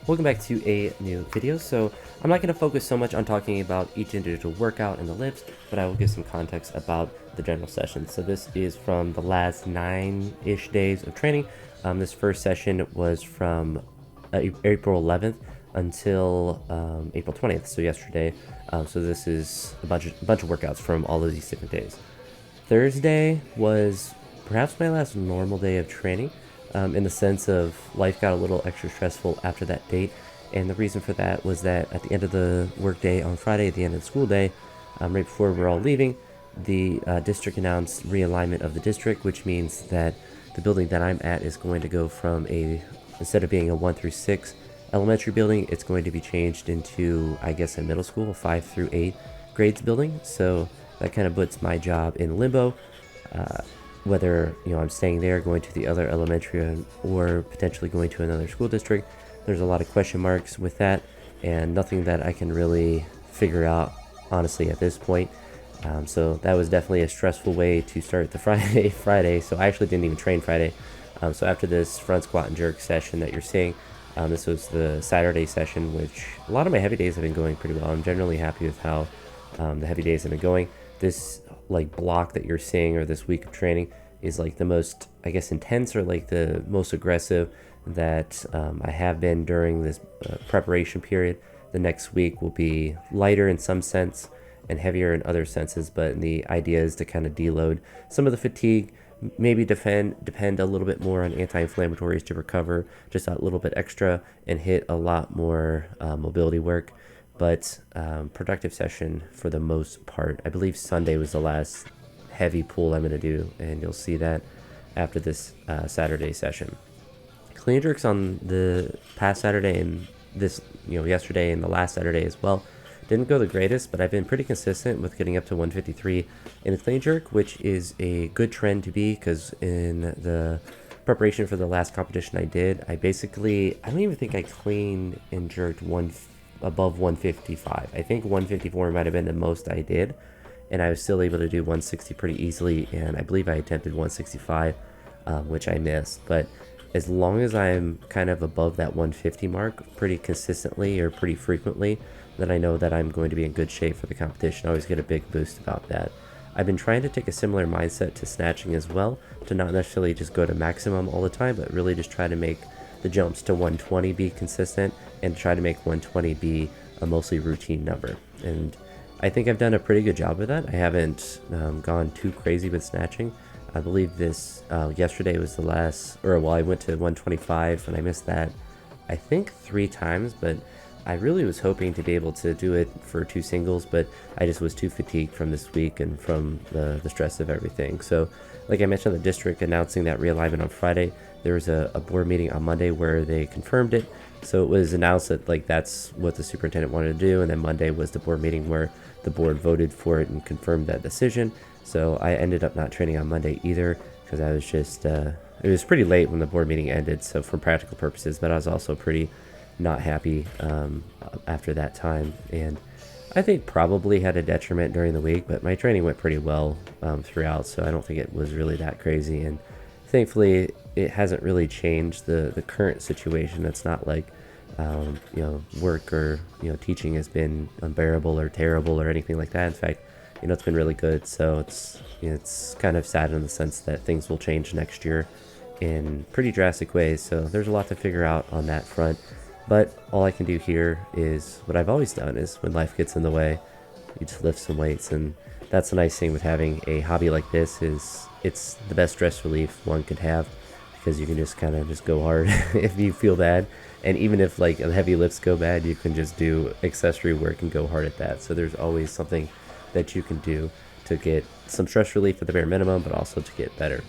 Welcome back to a new video. So I'm not going to focus so much on talking about each individual workout and the lifts, but I will give some context about the general session. So this is from the last 9-ish days of training. This first session was from April 11th until April 20th, so yesterday. So this is a bunch of workouts from all of these different days. Thursday was perhaps my last normal day of training, in the sense of life got a little extra stressful after that date. And the reason for that was that at the end of the work day on Friday, at the end of the school day, right before we're all leaving, the district announced realignment of the district, which means that the building that I'm at is going to go from instead of being a 1 through 6 elementary building, it's going to be changed into, I guess, a middle school, a 5 through 8 grades building. So that kind of puts my job in limbo. Whether I'm staying there, going to the other elementary, or potentially going to another school district. There's a lot of question marks with that, and nothing that I can really figure out honestly at this point. So that was definitely a stressful way to start the Friday. So I actually didn't even train Friday. So after this front squat and jerk session that you're seeing, this was the Saturday session, which a lot of my heavy days have been going pretty well. I'm generally happy with how the heavy days have been going. This block that you're seeing, or this week of training, is like the most, I guess, intense, or like the most aggressive that I have been during this preparation period. The next week will be lighter in some sense and heavier in other senses, but the idea is to kind of deload some of the fatigue, maybe depend a little bit more on anti-inflammatories to recover just a little bit extra and hit a lot more mobility work. But productive session for the most part. I believe Sunday was the last heavy pull I'm going to do, and you'll see that after this Saturday session. Clean jerks on the past Saturday and this, yesterday and the last Saturday as well, didn't go the greatest, but I've been pretty consistent with getting up to 153 in the clean jerk, which is a good trend to be, because in the preparation for the last competition I did, I don't even think I cleaned and jerked above 155. I think 154 might have been the most I did, and I was still able to do 160 pretty easily, and I believe I attempted 165, which I missed. But as long as I'm kind of above that 150 mark pretty consistently or pretty frequently, then I know that I'm going to be in good shape for the competition. I always get a big boost about that. I've been trying to take a similar mindset to snatching as well, to not necessarily just go to maximum all the time, but really just try to make the jumps to 120 be consistent, and try to make 120 be a mostly routine number. And I think I've done a pretty good job with that. I haven't gone too crazy with snatching. I believe this yesterday was the last, I went to 125 and I missed that, I think 3 times, but I really was hoping to be able to do it for 2 singles, but I just was too fatigued from this week and from the stress of everything. So like I mentioned, the district announcing that realignment on Friday. There was a board meeting on Monday where they confirmed it. So it was announced that that's what the superintendent wanted to do, and then Monday was the board meeting where the board voted for it and confirmed that decision. So I ended up not training on Monday either, because I was just it was pretty late when the board meeting ended, so for practical purposes, but I was also pretty not happy after that time, and I think probably had a detriment during the week, but my training went pretty well throughout, so I don't think it was really that crazy. And thankfully it hasn't really changed the current situation. It's not like work or teaching has been unbearable or terrible or anything like that. In fact, it's been really good. So it's kind of sad in the sense that things will change next year in pretty drastic ways, so there's a lot to figure out on that front. But all I can do here is what I've always done, is when life gets in the way, you just lift some weights. And that's the nice thing with having a hobby like this, is it's the best stress relief one could have, because you can just kind of just go hard if you feel bad. And even if the heavy lifts go bad, you can just do accessory work and go hard at that. So there's always something that you can do to get some stress relief at the bare minimum, but also to get better.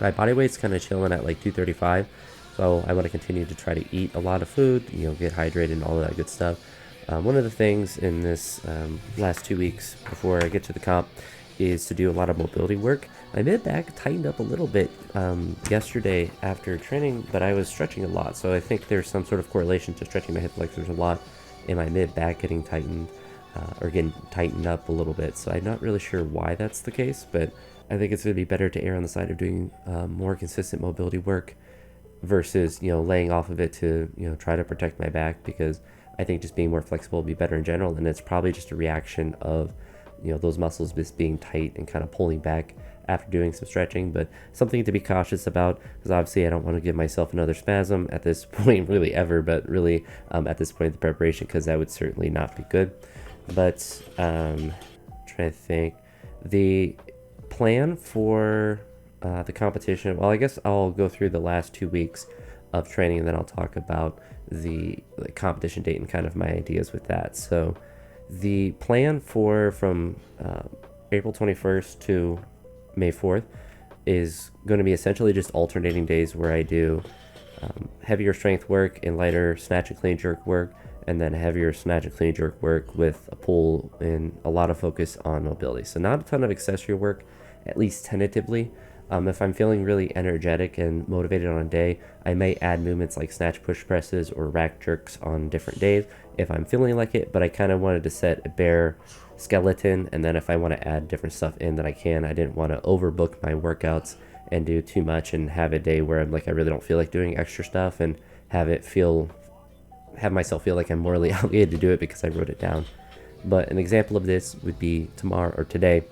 My body weight's kind of chilling at 235. So I want to continue to try to eat a lot of food, get hydrated and all of that good stuff. One of the things in this last 2 weeks before I get to the comp is to do a lot of mobility work. My mid back tightened up a little bit yesterday after training, but I was stretching a lot. So I think there's some sort of correlation to stretching my hip flexors a lot and my mid back getting tightened or getting tightened up a little bit. So I'm not really sure why that's the case, but I think it's going to be better to err on the side of doing more consistent mobility work versus, laying off of it to, try to protect my back, because I think just being more flexible would be better in general. And it's probably just a reaction of, those muscles just being tight and kind of pulling back after doing some stretching. But something to be cautious about, because obviously I don't want to give myself another spasm at this point, really ever, but really at this point in the preparation, because that would certainly not be good. But trying to think, the plan for the competition, well, I guess I'll go through the last 2 weeks of training, and then I'll talk about the competition date and kind of my ideas with that. So the plan from April 21st to May 4th is going to be essentially just alternating days where I do heavier strength work and lighter snatch and clean jerk work, and then heavier snatch and clean jerk work with a pull and a lot of focus on mobility. So not a ton of accessory work, at least tentatively. If I'm feeling really energetic and motivated on a day, I may add movements like snatch push presses or rack jerks on different days if I'm feeling like it, but I kind of wanted to set a bare skeleton, and then if I want to add different stuff in, that I can. I didn't want to overbook my workouts and do too much and have a day where I'm like, I really don't feel like doing extra stuff, and have myself feel like I'm morally obligated to do it because I wrote it down. But an example of this would be tomorrow or today,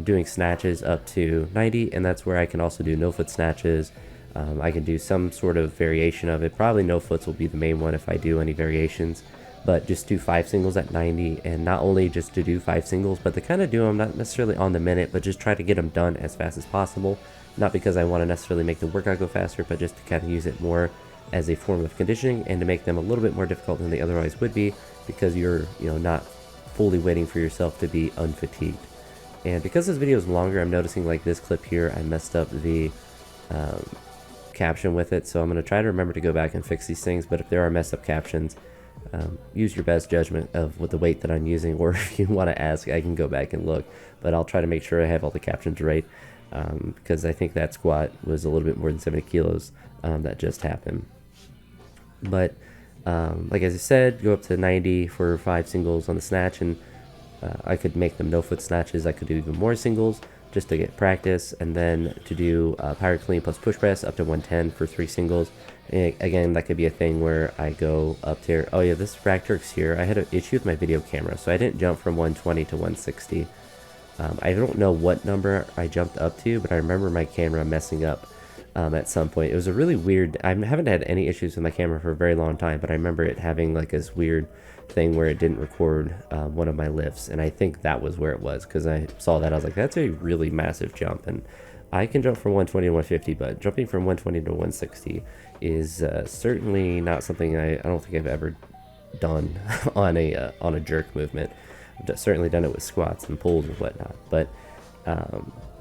doing snatches up to 90, and that's where I can also do no foot snatches. I can do some sort of variation of it. Probably no foots will be the main one if I do any variations, but just do 5 singles at 90, and not only just to do 5 singles, but to kind of do them not necessarily on the minute, but just try to get them done as fast as possible. Not because I want to necessarily make the workout go faster, but just to kind of use it more as a form of conditioning, and to make them a little bit more difficult than they otherwise would be, because you're not fully waiting for yourself to be unfatigued. And because this video is longer, I'm noticing like this clip here, I messed up the caption with it, so I'm going to try to remember to go back and fix these things. But if there are messed up captions, use your best judgment of what the weight that I'm using, or if you want to ask, I can go back and look, but I'll try to make sure I have all the captions right, because I think that squat was a little bit more than 70 kilos that just happened. But like as I said, go up to 90 for 5 singles on the snatch, and I could make them no foot snatches. I could do even more singles just to get practice, and then to do power clean plus push press up to 110 for 3 singles. And again, that could be a thing where I go up to, oh yeah, this rack jerks here, I had an issue with my video camera, so I didn't jump from 120 to 160. I don't know what number I jumped up to, but I remember my camera messing up at some point. It was a really weird, I haven't had any issues with my camera for a very long time, but I remember it having like this weird thing where it didn't record one of my lifts, and I think that was where it was, because I saw that, I was like, that's a really massive jump. And I can jump from 120 to 150, but jumping from 120 to 160 is certainly not something I don't think I've ever done on a jerk movement. I've certainly done it with squats and pulls and whatnot. But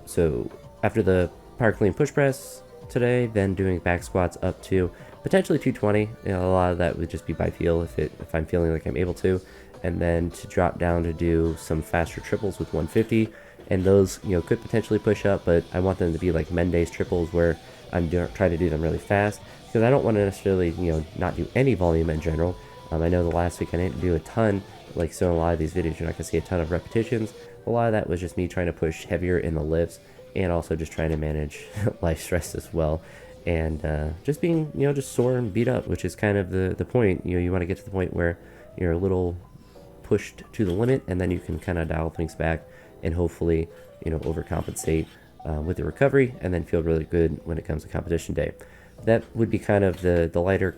so after the power clean push press today, then doing back squats up to potentially 220. A lot of that would just be by feel, if I'm feeling like I'm able to, and then to drop down to do some faster triples with 150, and those could potentially push up, but I want them to be like Mendes triples where I'm trying to do them really fast, because I don't want to necessarily not do any volume in general. I know the last week I didn't do a ton, like so in a lot of these videos you're not going to see a ton of repetitions. A lot of that was just me trying to push heavier in the lifts, and also just trying to manage life stress as well, and just being just sore and beat up, which is kind of the point. You want to get to the point where you're a little pushed to the limit, and then you can kind of dial things back and hopefully overcompensate with the recovery, and then feel really good when it comes to competition day. That would be kind of the lighter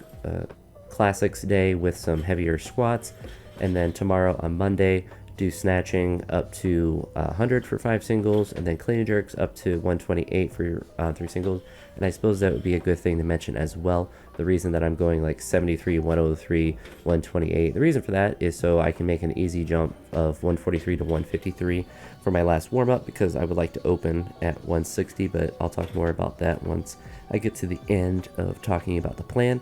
classics day with some heavier squats, and then tomorrow on Monday do snatching up to 100 for 5 singles, and then clean and jerks up to 128 for 3 singles. And I suppose that would be a good thing to mention as well. The reason that I'm going like 73, 103, 128, the reason for that is so I can make an easy jump of 143 to 153 for my last warm-up, because I would like to open at 160, but I'll talk more about that once I get to the end of talking about the plan.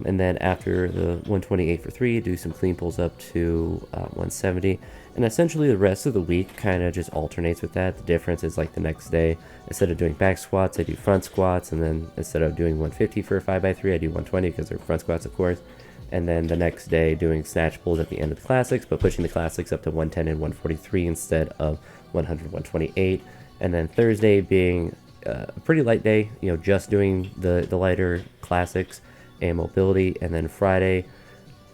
And then after the 128 for 3, do some clean pulls up to 170. And essentially the rest of the week kind of just alternates with that. The difference is like the next day, instead of doing back squats, I do front squats. And then instead of doing 150 for a 5x3, I do 120 because they're front squats, of course. And then the next day doing snatch pulls at the end of the classics, but pushing the classics up to 110 and 143 instead of 100, 128. And then Thursday being a pretty light day, just doing the lighter classics and mobility, and then Friday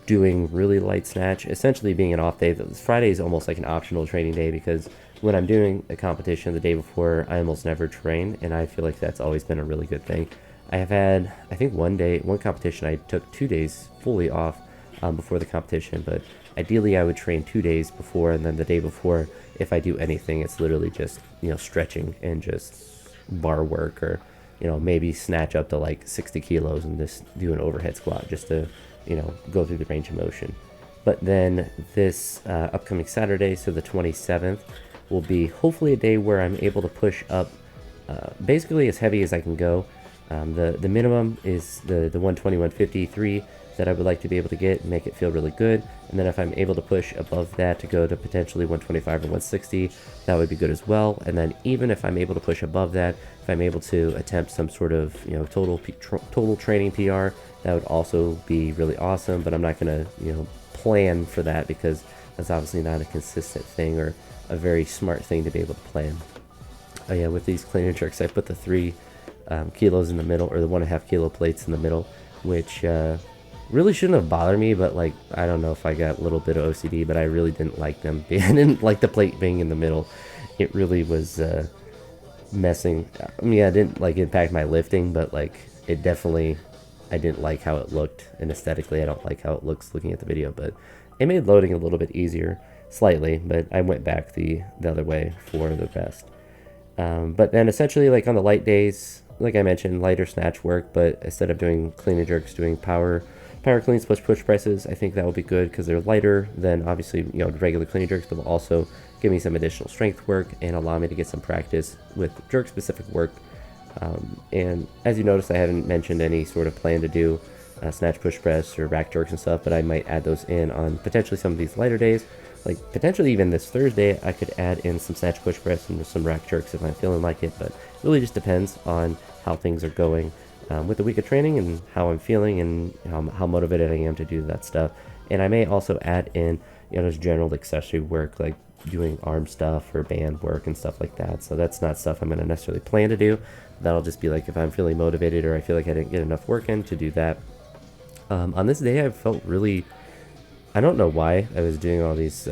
doing really light snatch, essentially being an off day. Friday is almost like an optional training day because when I'm doing a competition the day before, I almost never train, and I feel like that's always been a really good thing. I have had, I think one competition, I took 2 days fully off before the competition, but ideally I would train 2 days before, and then the day before, if I do anything, it's literally just, stretching and just bar work, or, maybe snatch up to like 60 kilos and just do an overhead squat just to, go through the range of motion. But then this upcoming Saturday, so the 27th, will be hopefully a day where I'm able to push up basically as heavy as I can go. The minimum is the 120, 153 that I would like to be able to get and make it feel really good. And then if I'm able to push above that to go to potentially 125 or 160, that would be good as well. And then even if I'm able to push above that, if I'm able to attempt some sort of total training PR, that would also be really awesome. But I'm not gonna plan for that because that's obviously not a consistent thing or a very smart thing to be able to plan. Oh yeah, with these clean and jerks, I put the 3 kilos in the middle, or the 1.5 kilo plates in the middle, which really shouldn't have bothered me, but like, I don't know if I got a little bit of OCD, but I really didn't like them. I didn't like the plate being in the middle. It really was messing. I mean, I didn't like impact my lifting, but like it definitely, I didn't like how it looked, and aesthetically I don't like how it looks looking at the video, but it made loading a little bit easier, slightly, but I went back the other way for the best. But then essentially, like on the light days, like I mentioned, lighter snatch work, but instead of doing clean and jerks, doing power cleans plus push presses. I think that will be good because they're lighter than obviously regular clean and jerks, but they'll also give me some additional strength work and allow me to get some practice with jerk specific work. And as you notice, I haven't mentioned any sort of plan to do snatch, push press, or rack jerks and stuff, but I might add those in on potentially some of these lighter days. Like potentially even this Thursday, I could add in some snatch, push press, and some rack jerks if I'm feeling like it, but it really just depends on how things are going with the week of training and how I'm feeling and how motivated I am to do that stuff. And I may also add in, just general accessory work, like doing arm stuff or band work and stuff like that. So that's not stuff I'm going to necessarily plan to do. That'll just be like if I'm feeling motivated or I feel like I didn't get enough work in to do that. On this day, I felt really, I don't know why I was doing all these,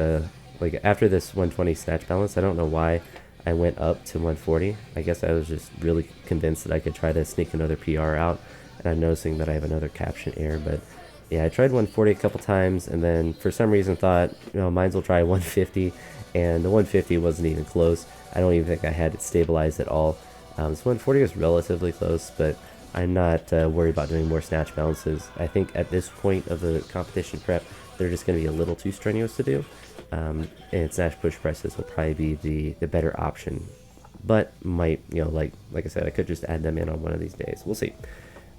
like after this 120 snatch balance, I don't know why I went up to 140. I guess I was just really convinced that I could try to sneak another PR out, and I'm noticing that I have another caption error. But yeah, I tried 140 a couple times, and then for some reason thought, might as well try 150, and the 150 wasn't even close. I don't even think I had it stabilized at all. So 140 was relatively close, but I'm not worried about doing more snatch balances. I think at this point of the competition prep, they're just going to be a little too strenuous to do. And snatch push presses will probably be the better option, but might like I said, I could just add them in on one of these days. We'll see.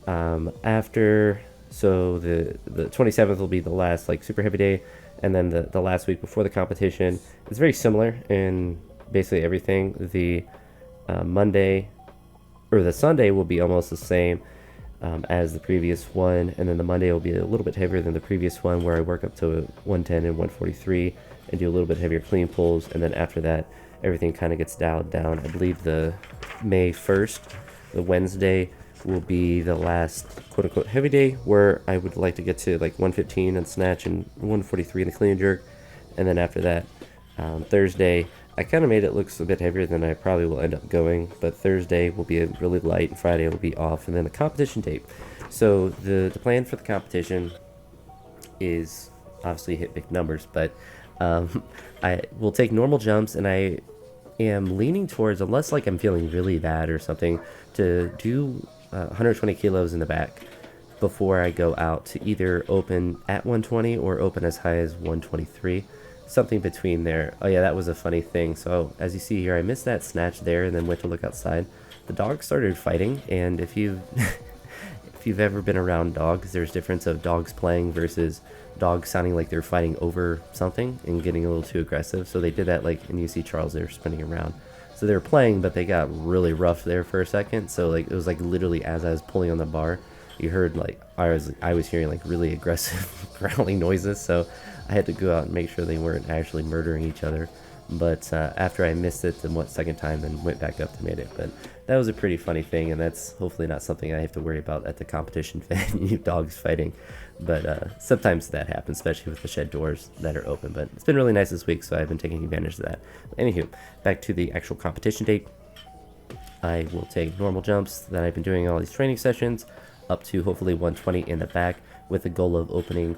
After, so the 27th will be the last like super heavy day, and then the last week before the competition is very similar in basically everything. The Monday or the Sunday will be almost the same as the previous one, and then the Monday will be a little bit heavier than the previous one, where I work up to 110 and 143 and do a little bit heavier clean pulls, and then after that everything kind of gets dialed down. I believe the May 1st, the Wednesday, will be the last quote-unquote heavy day, where I would like to get to like 115 and snatch and 143 in the clean and jerk, and then after that Thursday, I kind of made it look a bit heavier than I probably will end up going, but Thursday will be really light, and Friday will be off, and then the competition date. So the plan for the competition is obviously hit big numbers, but I will take normal jumps, and I am leaning towards, unless like I'm feeling really bad or something, to do 120 kilos in the back before I go out, to either open at 120 or open as high as 123. Something between there. Oh yeah, that was a funny thing. So as you see here, I missed that snatch there and then went to look outside. The dogs started fighting, and if you've ever been around dogs, there's difference of dogs playing versus dogs sounding like they're fighting over something and getting a little too aggressive. So they did that, like, and you see Charles there spinning around. So they were playing, but they got really rough there for a second. So like it was like literally as I was pulling on the bar, you heard like I was hearing like really aggressive growling noises. So I had to go out and make sure they weren't actually murdering each other. But after I missed it the second time, then went back up to made it. But that was a pretty funny thing, and that's hopefully not something I have to worry about at the competition venue, dogs fighting. But sometimes that happens, especially with the shed doors that are open. But it's been really nice this week, so I've been taking advantage of that. Anywho, back to the actual competition date. I will take normal jumps that I've been doing all these training sessions up to hopefully 120 in the back, with the goal of opening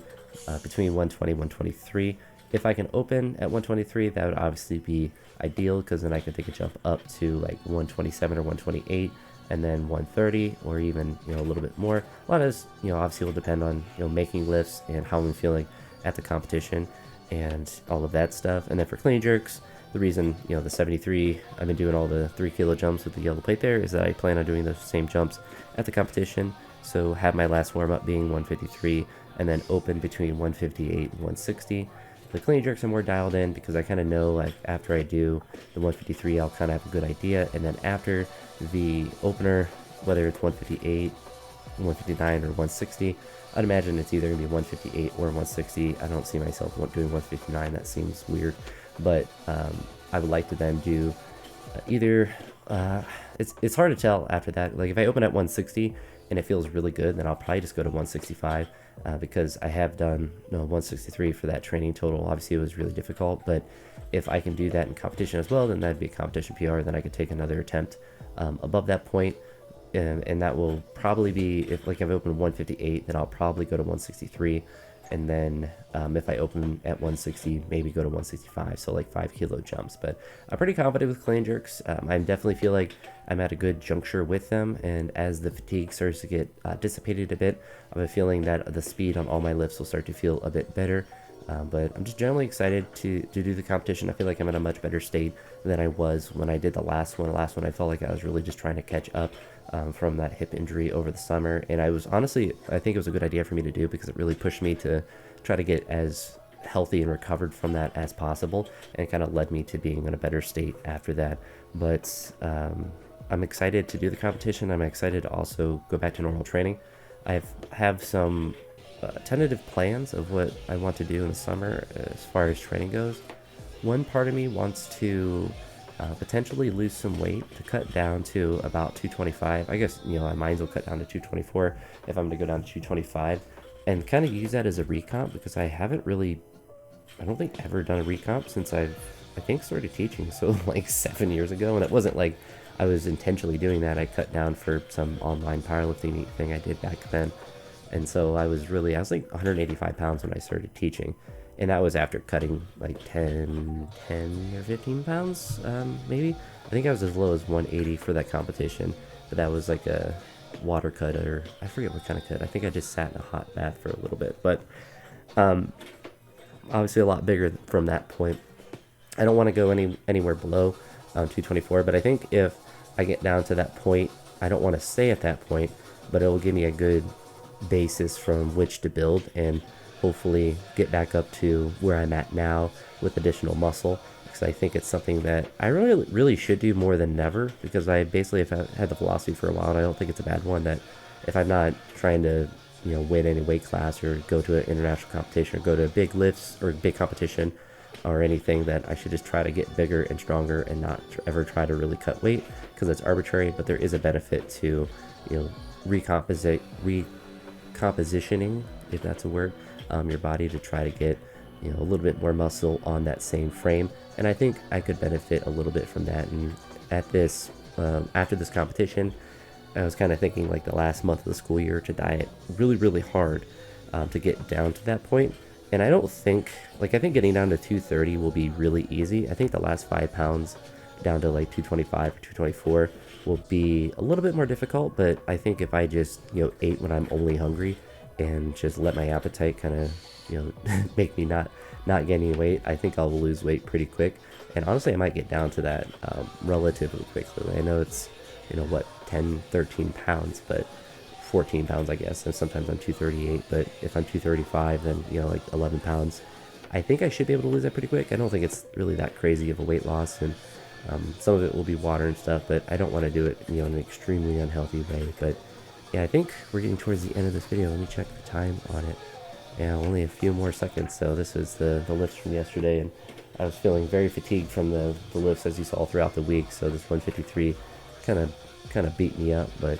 between 120 and 123. If I can open at 123, that would obviously be ideal, because then I can take a jump up to like 127 or 128, and then 130, or even a little bit more. A lot of this obviously will depend on making lifts and how I'm feeling at the competition and all of that stuff. And then for clean jerks, the reason the 73, I've been doing all the 3 kilo jumps with the yellow plate there, is that I plan on doing those same jumps at the competition. So have my last warm up being 153, and then open between 158 and 160. The clean jerks are more dialed in, because I kind of know, like, after I do the 153, I'll kind of have a good idea. And then after the opener, whether it's 158, 159, or 160, I'd imagine it's either going to be 158 or 160. I don't see myself doing 159. That seems weird. But I would like to then do either... it's hard to tell after that. Like, if I open at 160 and it feels really good, then I'll probably just go to 165. Because I have done 163 for that training total. Obviously it was really difficult, but if I can do that in competition as well, then that'd be a competition PR. Then I could take another attempt above that point, and that will probably be, if like I've opened 158, then I'll probably go to 163, and then if I open at 160, maybe go to 165, so like 5 kilo jumps. But I'm pretty confident with clean jerks. I definitely feel like I'm at a good juncture with them, and as the fatigue starts to get dissipated a bit, I have a feeling that the speed on all my lifts will start to feel a bit better. But I'm just generally excited to do the competition. I feel like I'm in a much better state than I was when I did the last one. The last one, I felt like I was really just trying to catch up from that hip injury over the summer. And I was honestly, I think it was a good idea for me to do, because it really pushed me to try to get as healthy and recovered from that as possible, and kind of led me to being in a better state after that. But I'm excited to do the competition. I'm excited to also go back to normal training. I have some tentative plans of what I want to do in the summer as far as training goes. One part of me wants to potentially lose some weight, to cut down to about 225. I guess my minds will cut down to 224 if I'm going to go down to 225, and kind of use that as a recomp, because I haven't really, I don't think, ever done a recomp since I think started teaching, so like 7 years ago. And it wasn't like I was intentionally doing that. I cut down for some online powerlifting thing I did back then. And so I was like 185 pounds when I started teaching. And that was after cutting like 10 or 15 pounds, maybe. I think I was as low as 180 for that competition. But that was like a water cut, or I forget what kind of cut. I think I just sat in a hot bath for a little bit. But obviously a lot bigger from that point. I don't want to go anywhere below 224. But I think if I get down to that point, I don't want to stay at that point. But it will give me a good basis from which to build, and hopefully get back up to where I'm at now with additional muscle, because I think it's something that I really should do more than never, because I basically have had the philosophy for a while, and I don't think it's a bad one, that if I'm not trying to win any weight class or go to an international competition or go to big lifts or big competition or anything, that I should just try to get bigger and stronger and not ever try to really cut weight, because it's arbitrary. But there is a benefit to recompositioning, if that's a word, your body, to try to get a little bit more muscle on that same frame. And I think I could benefit a little bit from that. And at this after this competition, I was kind of thinking like the last month of the school year to diet really hard to get down to that point. And I don't think, like, I think getting down to 230 will be really easy. I think the last 5 pounds down to like 225 or 224 will be a little bit more difficult. But I think if I just ate when I'm only hungry and just let my appetite kind of make me not get any weight, I think I'll lose weight pretty quick. And honestly, I might get down to that relatively quickly. I know it's 10-13 pounds, but 14 pounds I guess, and sometimes I'm 238. But if I'm 235, then like 11 pounds, I think I should be able to lose that pretty quick. I don't think it's really that crazy of a weight loss, and some of it will be water and stuff, but I don't want to do it in an extremely unhealthy way. But yeah, I think we're getting towards the end of this video. Let me check the time on it. Yeah, only a few more seconds. So this was the lifts from yesterday, and I was feeling very fatigued from the lifts, as you saw throughout the week. So this 153 kind of kind of beat me up, but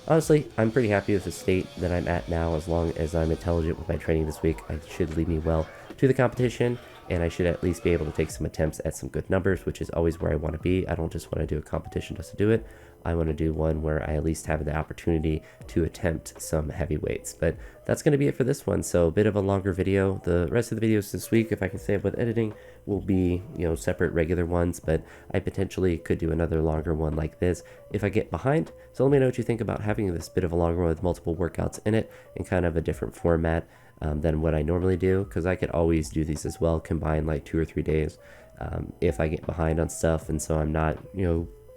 honestly, I'm pretty happy with the state that I'm at now. As long as I'm intelligent with my training this week, I should lead me well to the competition, and I should at least be able to take some attempts at some good numbers, which is always where I want to be. I don't just want to do a competition just to do it. I want to do one where I at least have the opportunity to attempt some heavy weights. But that's going to be it for this one. So a bit of a longer video. The rest of the videos this week, if I can say it with editing, will be, separate regular ones, but I potentially could do another longer one like this if I get behind. So let me know what you think about having this bit of a longer one with multiple workouts in it and kind of a different format than what I normally do, because I could always do these as well, combine like 2 or 3 days if I get behind on stuff, and so I'm not,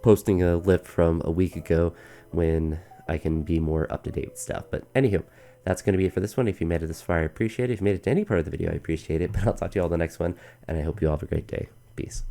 posting a lift from a week ago when I can be more up to date with stuff. But anywho, that's going to be it for this one. If you made it this far, I appreciate it. If you made it to any part of the video, I appreciate it. But I'll talk to you all in the next one, and I hope you all have a great day. Peace.